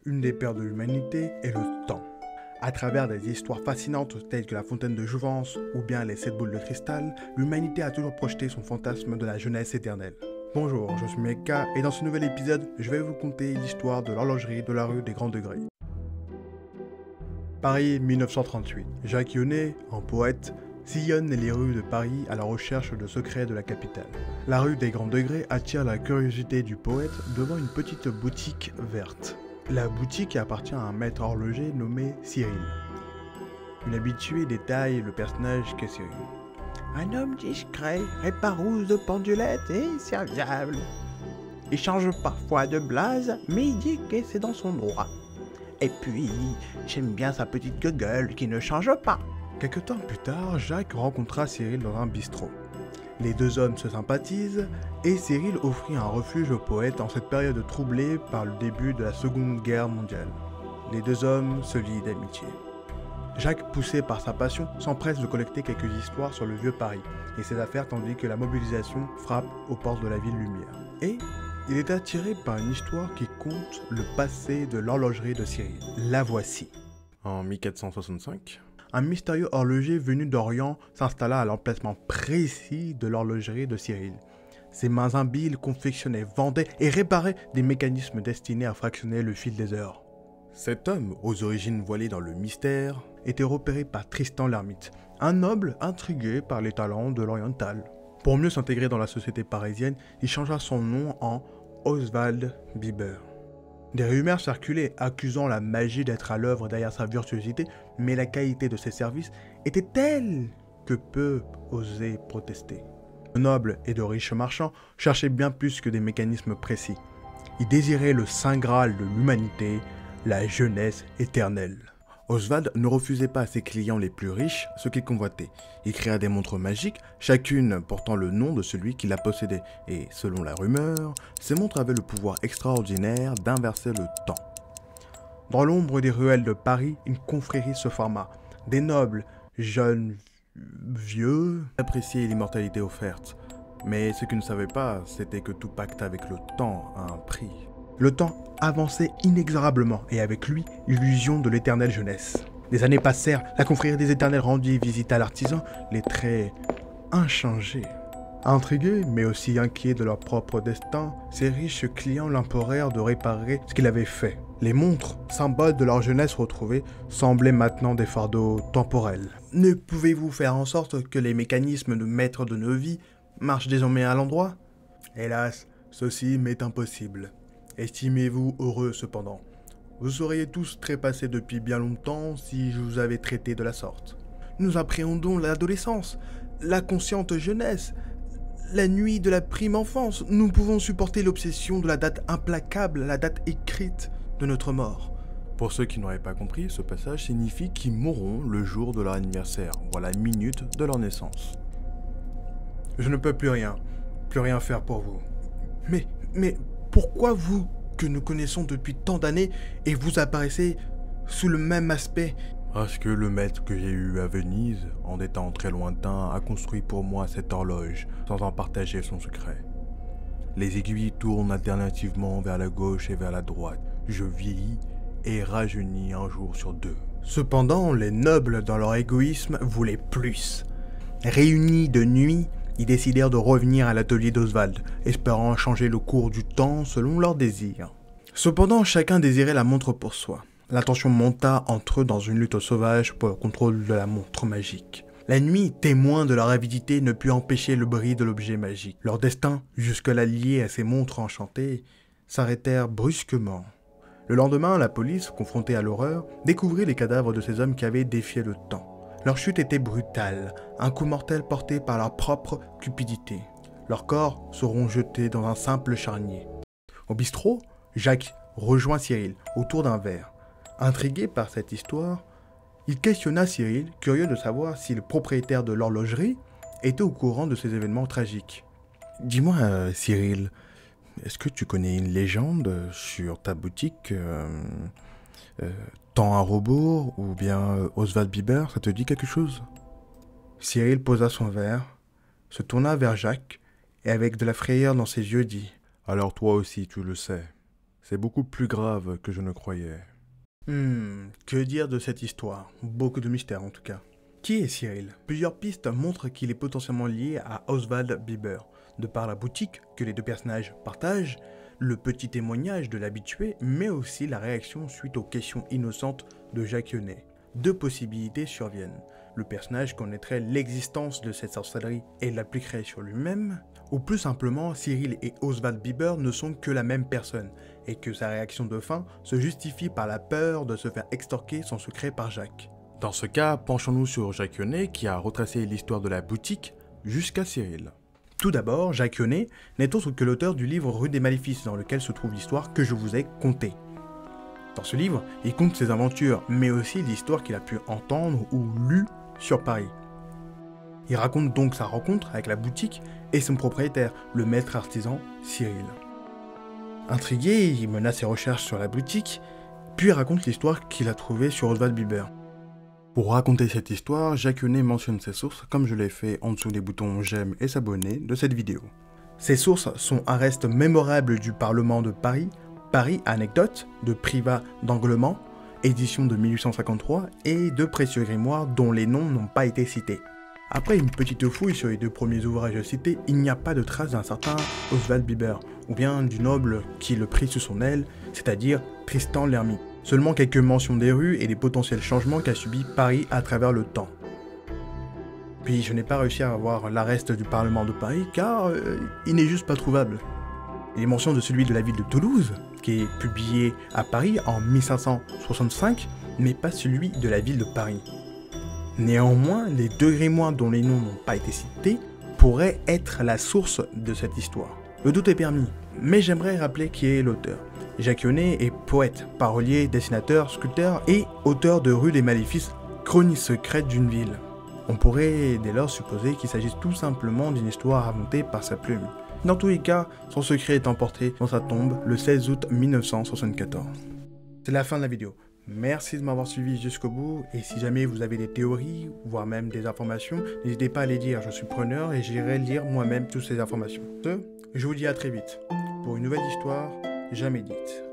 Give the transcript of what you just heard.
une des peurs de l'humanité est le temps. À travers des histoires fascinantes telles que la fontaine de Jouvence ou bien les 7 boules de cristal, l'humanité a toujours projeté son fantasme de la jeunesse éternelle. Bonjour, je suis Meka et dans ce nouvel épisode, je vais vous conter l'histoire de l'horlogerie de la rue des Grands Degrés. Paris 1938. Jacques Yonnet, un poète, sillonne les rues de Paris à la recherche de secrets de la capitale. La rue des Grands Degrés attire la curiosité du poète devant une petite boutique verte. La boutique appartient à un maître horloger nommé Cyril. Une habituée détaille le personnage qu'est Cyril. Un homme discret, éparouse de pendulettes et serviable. Il change parfois de blase, mais il dit que c'est dans son droit. Et puis, j'aime bien sa petite gueule qui ne change pas. Quelque temps plus tard, Jacques rencontra Cyril dans un bistrot. Les deux hommes se sympathisent et Cyril offrit un refuge au poète en cette période troublée par le début de la Seconde Guerre mondiale. Les deux hommes se lient d'amitié. Jacques, poussé par sa passion, s'empresse de collecter quelques histoires sur le vieux Paris et ses affaires tandis que la mobilisation frappe aux portes de la ville lumière. Et il est attiré par une histoire qui conte le passé de l'horlogerie de Cyril. La voici. En 1465, un mystérieux horloger venu d'Orient s'installa à l'emplacement précis de l'horlogerie de Cyril. Ses mains imbiles confectionnaient, vendaient et réparaient des mécanismes destinés à fractionner le fil des heures. Cet homme, aux origines voilées dans le mystère, était repéré par Tristan l'Hermite, un noble intrigué par les talents de l'oriental. Pour mieux s'intégrer dans la société parisienne, il changea son nom en Oswald Biber. Des rumeurs circulaient accusant la magie d'être à l'œuvre derrière sa virtuosité, mais la qualité de ses services était telle que peu osaient protester. De nobles et de riches marchands cherchaient bien plus que des mécanismes précis. Ils désiraient le saint graal de l'humanité, la jeunesse éternelle. Oswald ne refusait pas à ses clients les plus riches ce qu'ils convoitaient. Il créa des montres magiques, chacune portant le nom de celui qui la possédait. Et selon la rumeur, ces montres avaient le pouvoir extraordinaire d'inverser le temps. Dans l'ombre des ruelles de Paris, une confrérie se forma. Des nobles, jeunes, vieux, appréciaient l'immortalité offerte. Mais ce qu'ils ne savaient pas, c'était que tout pacte avec le temps a un prix. Le temps avançait inexorablement et avec lui, l'illusion de l'éternelle jeunesse. Les années passèrent, la confrérie des éternels rendit visite à l'artisan, les traits inchangés. Intrigués, mais aussi inquiets de leur propre destin, ces riches clients l'implorèrent de réparer ce qu'il avait fait. Les montres, symboles de leur jeunesse retrouvée, semblaient maintenant des fardeaux temporels. Ne pouvez-vous faire en sorte que les mécanismes de maître de nos vies marchent désormais à l'endroit? Hélas, ceci m'est impossible. Estimez-vous heureux cependant. Vous seriez tous trépassés depuis bien longtemps si je vous avais traité de la sorte. Nous appréhendons l'adolescence, la consciente jeunesse, la nuit de la prime enfance. Nous pouvons supporter l'obsession de la date implacable, la date écrite de notre mort. Pour ceux qui n'auraient pas compris, ce passage signifie qu'ils mourront le jour de leur anniversaire, voire la minute de leur naissance. Je ne peux plus rien faire pour vous. Mais pourquoi vous, que nous connaissons depuis tant d'années, et vous apparaissez sous le même aspect? Parce que le maître que j'ai eu à Venise, en des temps très lointains, a construit pour moi cette horloge, sans en partager son secret. Les aiguilles tournent alternativement vers la gauche et vers la droite. Je vieillis et rajeunis un jour sur deux. Cependant, les nobles, dans leur égoïsme, voulaient plus. Réunis de nuit, ils décidèrent de revenir à l'atelier d'Oswald, espérant changer le cours du temps selon leurs désirs. Cependant, chacun désirait la montre pour soi. La tension monta entre eux dans une lutte sauvage pour le contrôle de la montre magique. La nuit, témoin de leur avidité, ne put empêcher le bris de l'objet magique. Leur destin, jusque-là lié à ces montres enchantées, s'arrêtèrent brusquement. Le lendemain, la police, confrontée à l'horreur, découvrit les cadavres de ces hommes qui avaient défié le temps. Leur chute était brutale, un coup mortel porté par leur propre cupidité. Leurs corps seront jetés dans un simple charnier. Au bistrot, Jacques rejoint Cyril autour d'un verre. Intrigué par cette histoire, il questionna Cyril, curieux de savoir si le propriétaire de l'horlogerie était au courant de ces événements tragiques. Dis-moi, Cyril, est-ce que tu connais une légende sur ta boutique Temps à rebours ou bien Oswald Biber, ça te dit quelque chose? Cyril posa son verre, se tourna vers Jacques et avec de la frayeur dans ses yeux dit « Alors toi aussi tu le sais. C'est beaucoup plus grave que je ne croyais. Que dire de cette histoire? Beaucoup de mystères en tout cas. Qui est Cyril? Plusieurs pistes montrent qu'il est potentiellement lié à Oswald Bieber, de par la boutique que les deux personnages partagent, le petit témoignage de l'habitué, mais aussi la réaction suite aux questions innocentes de Jacques Yonnet. Deux possibilités surviennent. Le personnage connaîtrait l'existence de cette sorcellerie et l'appliquerait sur lui-même, ou plus simplement, Cyril et Oswald Bieber ne sont que la même personne, et que sa réaction de faim se justifie par la peur de se faire extorquer son secret par Jacques. Dans ce cas, penchons-nous sur Jacques Yonnet qui a retracé l'histoire de la boutique jusqu'à Cyril. Tout d'abord, Jacques Yonnet n'est autre que l'auteur du livre Rue des Maléfices dans lequel se trouve l'histoire que je vous ai contée. Dans ce livre, il compte ses aventures, mais aussi l'histoire qu'il a pu entendre ou lue sur Paris. Il raconte donc sa rencontre avec la boutique et son propriétaire, le maître artisan Cyril. Intrigué, il mena ses recherches sur la boutique, puis raconte l'histoire qu'il a trouvée sur Oswald Bieber. Pour raconter cette histoire, Jacques Yonnet mentionne ses sources comme je l'ai fait en dessous des boutons j'aime et s'abonner de cette vidéo. Ces sources sont Arrest mémorable du Parlement de Paris, Paris Anecdote de Privat d'Anglement, édition de 1853, et de précieux grimoires dont les noms n'ont pas été cités. Après une petite fouille sur les deux premiers ouvrages cités, il n'y a pas de trace d'un certain Oswald Bieber, ou bien du noble qui le prit sous son aile, c'est-à-dire Tristan l'Hermite. Seulement quelques mentions des rues et des potentiels changements qu'a subi Paris à travers le temps. Puis je n'ai pas réussi à avoir l'arrest du Parlement de Paris car il n'est juste pas trouvable. Les mentions de celui de la ville de Toulouse, qui est publié à Paris en 1565, mais pas celui de la ville de Paris. Néanmoins, les deux grimoires dont les noms n'ont pas été cités pourraient être la source de cette histoire. Le doute est permis, mais j'aimerais rappeler qui est l'auteur. Jacques Yonnet est poète, parolier, dessinateur, sculpteur et auteur de Rue des Maléfices, chronique secrète d'une ville. On pourrait dès lors supposer qu'il s'agit tout simplement d'une histoire inventée par sa plume. Dans tous les cas, son secret est emporté dans sa tombe le 16 août 1974. C'est la fin de la vidéo. Merci de m'avoir suivi jusqu'au bout, et si jamais vous avez des théories, voire même des informations, n'hésitez pas à les dire, je suis preneur et j'irai lire moi-même toutes ces informations. Je vous dis à très vite, pour une nouvelle histoire jamais dite.